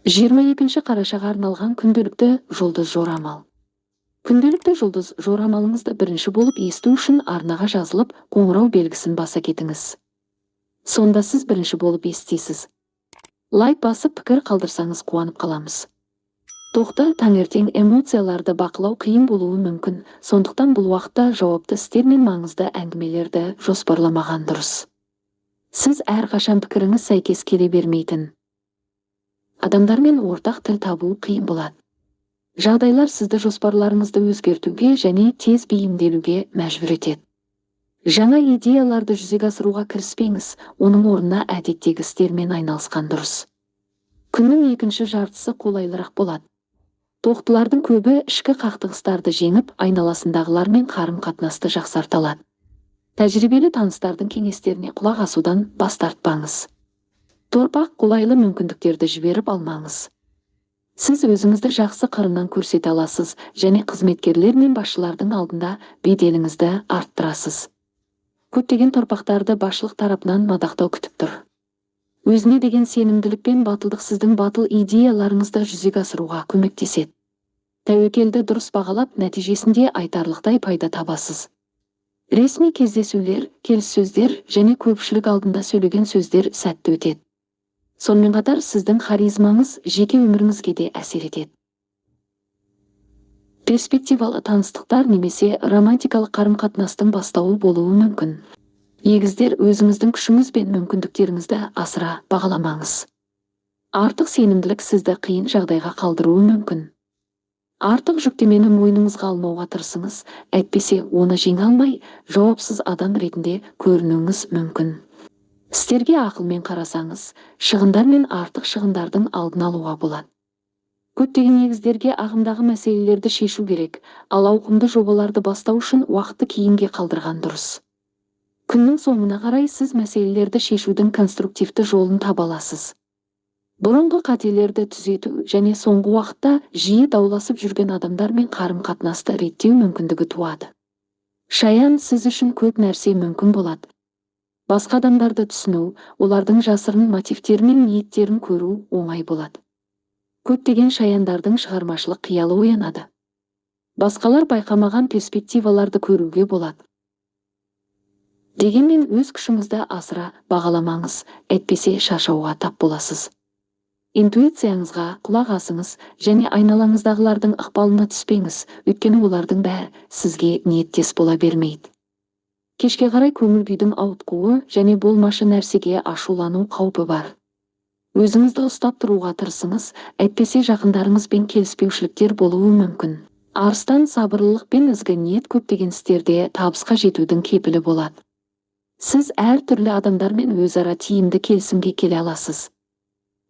22 қарашаға арналған күнделікті жұлдыз жорамал. Күнделікті жұлдыз жорамалыңызды бірінші болып есту үшін арнаға жазылып, қоңырау белгісін баса кетіңіз. Сонда сіз бірінші болып естисіз. Лайк басып пікір қалдырсаңыз қуанып қаламыз. Тоқта, таңертең эмоцияларды бақылау қиын болуы мүмкін, сондықтан бұл уақытта жауапты істер мен маңызды әңгімелерді жоспарламаған дұрыс. Сіз әрқашан пікіріңіз сәйкес келе бермейтін адамдармен ортақ тіл табу қиын болады. Жағдайлар сізді жоспарларыңызды өзгертуге және тез бейімделуге мәжбүр етеді. Жаңа идеяларды жүзеге асыруға кіріспеңіз, оның орнына әдеттегі істермен айналысқан дұрыс. Күннің екінші жартысы қолайлырақ болады. Тоқтылардың көбі ішкі қақтығыстарды жеңіп, айналасындағылармен қарым-қатынасты жақсарта алады. Тәжірибелі таныстардың кеңестеріне құлақ асудан бас тартпаңыз. Торпақ қолайлы мүмкіндіктерді жіберіп алмаңыз. Сіз өзіңізді жақсы қырынан көрсете аласыз және қызметкерлер мен басшылардың алдында беделіңізді арттырасыз. Көптеген торпақтарды басшылық тарапынан мадақтау күтіп тұр. Өзіне деген сенімділік пен батылдық сіздің батыл идеяларыңызды жүзеге асыруға көмектеседі. Тәуекелді дұрыс бағалап, нәтижесінде айтарлықтай пайда табасыз. Ресми кездесулер, келіссөздер және көпшілік алдында сөйлеген сөздер сәтті өтеді. Сонымен қатар сіздің харизмаңыз жеке өміріңізге де әсер етеді. Перспективалы таныстықтар немесе романтикалық қарым-қатынастың бастауы болуы мүмкін. Егіздер, өзіңіздің күшіңіз бен мүмкіндіктеріңізді асыра бағаламаңыз. Артық сенімділік сізді қиын жағдайға қалдыруы мүмкін. Артық жүктемені мойныңызға алмауға тырысыңыз, әйтпесе оны жеңе алмай, жауапсыз адам ретінде көрінуіңіз мүмкін. Істерге ақылмен қарасаңыз, шығындар мен артық шығындардың алдын алуға болады. Көптеген егіздерге ағымдағы мәселелерді шешу керек, ал ауқымды жобаларды бастау үшін уақытты кейінге қалдырған дұрыс. Күннің соңына қарай сіз мәселелерді шешудің конструктивті жолын таба аласыз. Бұрынғы қателерді түзету және соңғы уақытта жиі дауласып жүрген адамдармен қарым-қатынасты реттеу мүмкіндігі туады. Шаян, сіз үшін көп нәрсе мүмкін болады. Басқа адамдарды түсіну, олардың жасырын мотивтері мен ниеттерін көру оңай болады. Көптеген шаяндардың шығармашылық қиялы оянады. Басқалар байқамаған перспективаларды көруге болады. Дегенмен өз күшіңізді асыра бағаламаңыз, әйтпесе шаршауға тап боласыз. Интуицияңызға құлақ асыңыз және айналаңыздағылардың ықпалына түспеңіз, өйткені олардың бәрі сізге ниеттес бола бермейді. Кешке қарай көңіл күйдің ауытқуы және болмашы нәрсеге ашулану қаупі бар. Өзіңізді ұстап тұруға тырысыңыз, әйтпесе жақындарыңызбен келіспеушіліктер болуы мүмкін. Арыстан, сабырлылық пен ізгі ниет көптеген істерде табысқа жетудің кепілі болады. Сіз әртүрлі адамдармен өзара тиімді келісімге келе аласыз.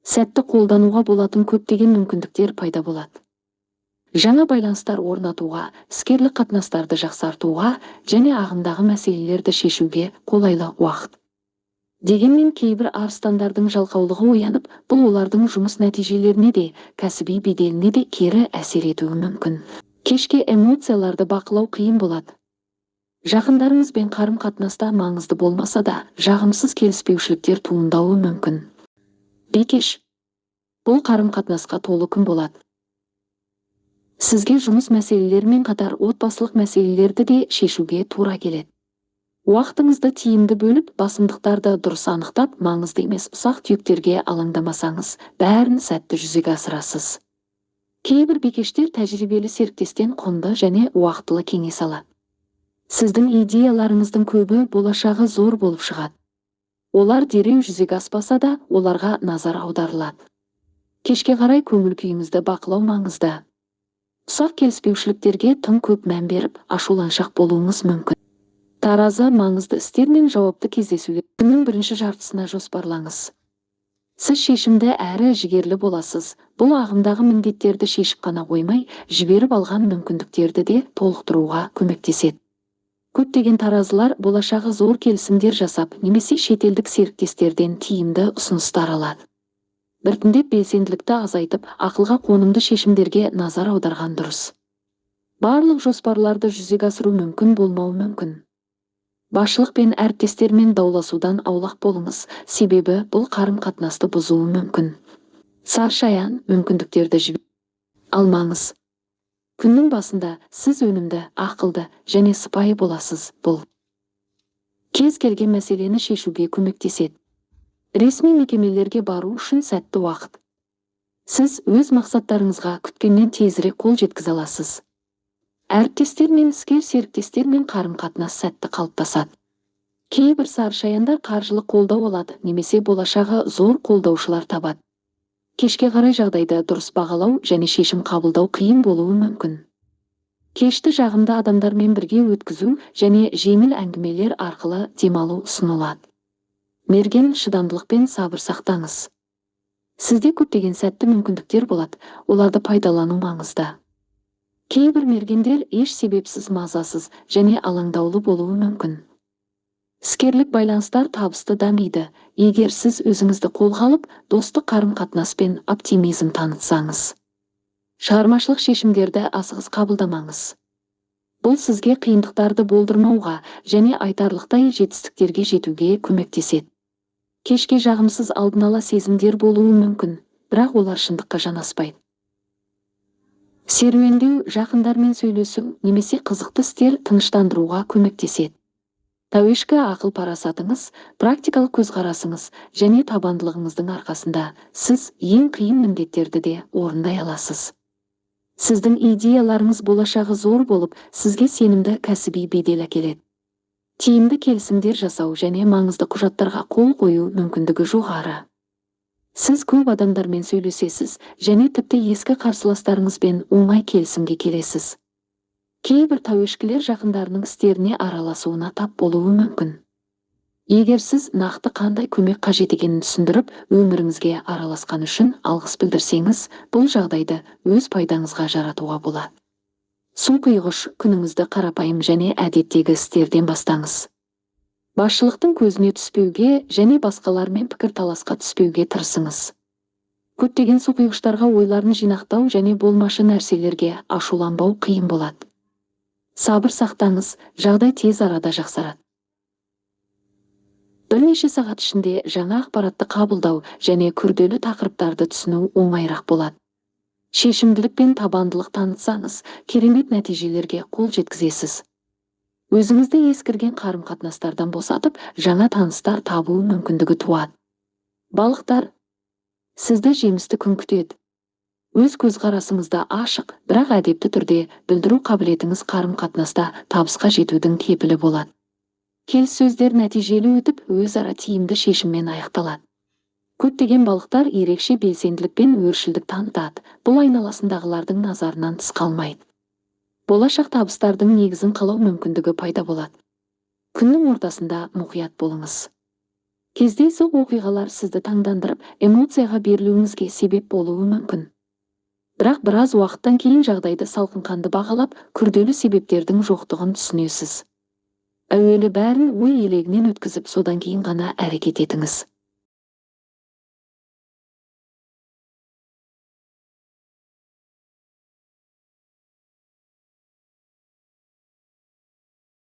Сәтті қолдануға болатын көптеген мүмкіндіктер пайда болады. Жаңа байланыстар орнатуға, іскерлік қатынастарды жақсартуға және ағымдағы мәселелерді шешуге қолайлы уақыт. Дегенмен кейбір арыстандардың жалқаулығы оянып, бұл олардың жұмыс нәтижелеріне де, кәсіби беделіне де кері әсер етуі мүмкін. Кешке эмоцияларды бақылау қиын болады. Жақындарыңызбен қарым-қатынаста маңызды болмаса да, жағымсыз келіспеушіліктер туындауы мүмкін. Бикеш, бұл қарым-қатынасқа толы күн болады. Сізге жұмыс мәселелерімен қатар отбасылық мәселелерді де шешуге тура келеді. Уақытыңызды тиімді бөліп, басымдықтарды дұрыс анықтап, маңызды емес ұсақ түйектерге алаңдамасаңыз, бәрін сәтті жүзеге асырасыз. Кейбір бикештер тәжірибелі серіктестен құнды және уақытылы кеңес алады. Сіздің идеяларыңыздың көбі болашағы зор болып шығады. Олар дереу жүзеге аспаса да, оларға назар аударылады. Кешке қарай көңіл күйіңізді бақылау маңызды. Ұсақ келіспеушіліктерге тым көп мән беріп, ашуланшақ болуыңыз мүмкін. Таразы, маңызды істер мен жауапты кездесулер күннің бірінші жартысына жоспарлаңыз. Сіз шешімді әрі жігерлі боласыз. Бұл ағымдағы міндеттерді шешіп қана қоймай, жіберіп алған мүмкіндіктерді де толықтыруға көмектеседі. Көптеген таразылар болашағы зор келісімдер жасап, немесе шетелдік серіктестерден тиімді ұсыныстар алады. Біртіндеп белсенділікті азайтып, ақылға қонымды шешімдерге назар аударған дұрыс. Барлық жоспарларды жүзеге асыру мүмкін болмауы мүмкін. Басшылық пен әріптестермен дауласудан аулақ болыңыз, себебі бұл қарым-қатынасты бұзуы мүмкін. Саршаян мүмкіндіктерді жіберіп алмаңыз. Күннің басында сіз өнімді, ақылды және сыпайы боласыз. Бұл кез келген мәселені шешуге көмектеседі. Ресми мекемелерге бару үшін сәтті уақыт. Сіз өз мақсаттарыңызға күткеннен тезірек қол жеткізе аласыз. Әріптестер мен іскер серіктестермен қарым-қатынас сәтті қалыптасады. Кейбір саршаяндар қаржылық қолдау алады, немесе болашағы зор қолдаушылар табады. Кешке қарай жағдайды дұрыс бағалау және шешім қабылдау қиын болуы мүмкін. Кешті жағымды адамдармен бірге өткізу және жеңіл әңгімелер арқылы демалу ұсынылады. Мерген шыдамдылық пен сабыр сақтаңыз. Сізде көптеген сәтті мүмкіндіктер болады, оларды пайдалану маңызды. Кейбір мергендер еш себепсіз мазасыз және алаңдаулы болуы мүмкін. Іскерлік байланыстар табысты дамиды, егер сіз өзіңізді қолға алып, достық қарым-қатынас пен оптимизм танытсаңыз. Шығармашылық шешімдерді асығыс қабылдамаңыз. Бұл сізге қиындықтарды болдырмауға және айтарлықтай жетістіктерге жетуге көмектеседі. Кешке жағымсыз алдын ала сезімдер болуы мүмкін, бірақ олар шындыққа жанаспайды. Серуендеу, жақындармен сөйлесу немесе қызықты істер тыныштандыруға көмектеседі. Тәуешкі ақыл-парасатыңыз, практикалық көзқарасыңыз және табандылығыңыздың арқасында сіз ең қиын міндеттерді де орындай аласыз. Сіздің идеяларыңыз болашағы зор болып, сізге сенімді кәсіби бедел әкеледі. Тиімді келісімдер жасау және маңызды құжаттарға қол қою мүмкіндігі жоғары. Сіз көп адамдармен сөйлесесіз және тіпті ескі қарсыластарыңызбен оңай келісімге келесіз. Кейбір тәуешкілер жақындарының істеріне араласуына тап болуы мүмкін. Егер сіз нақты қандай көмек қажет екенін түсіндіріп, өміріңізге араласқан үшін алғыс білдірсеңіз, бұл жағдайды өз пайдаңызға жаратуға болады. Су құйғыш, күніңізді қарапайым және әдеттегі істерден бастаңыз. Басшылықтың көзіне түспеуге және басқалармен пікірталасқа түспеуге тырысыңыз. Көптеген су құйғыштарға ойларын жинақтау және болмашы нәрселерге ашуланбау қиын болады. Сабыр сақтаңыз, жағдай тез арада жақсарады. Бірнеше сағат ішінде жаңа ақпаратты қабылдау және күрделі тақырыптарды түсіну оңайырақ болады. Шешімділік пен табандылық танытсаңыз, керемет нәтижелерге қол жеткізесіз. Өзіңізді ескірген қарым-қатынастардан босатып, жаңа таныстар табу мүмкіндігі туады. Балықтар, сізді жемісті күн күтеді. Өз көзқарасыңызда ашық, бірақ әдепті түрде білдіру қабілетіңіз қарым-қатынаста табысқа жетудің кепілі болады. Келіссөздер нәтижелі өтіп, өзара тиімді шешіммен аяқталады. Көптеген балықтар ерекше белсенділік пен өршілдік танытады, бұл айналасындағылардың назарынан тыс қалмайды. Болашақ табыстардың негізін қалау мүмкіндігі пайда болады. Күннің ортасында мұқият болыңыз. Кездейсоқ оқиғалар сізді таңдандырып, эмоцияға берілуіңізге себеп болуы мүмкін. Бірақ біраз уақыттан кейін жағдайды салқынқанды бағалап, күрделі себептердің жоқтығын түсінесіз. Әуелі бәрін ой елегінен өткізіп, содан кейін ғана әрекет етіңіз.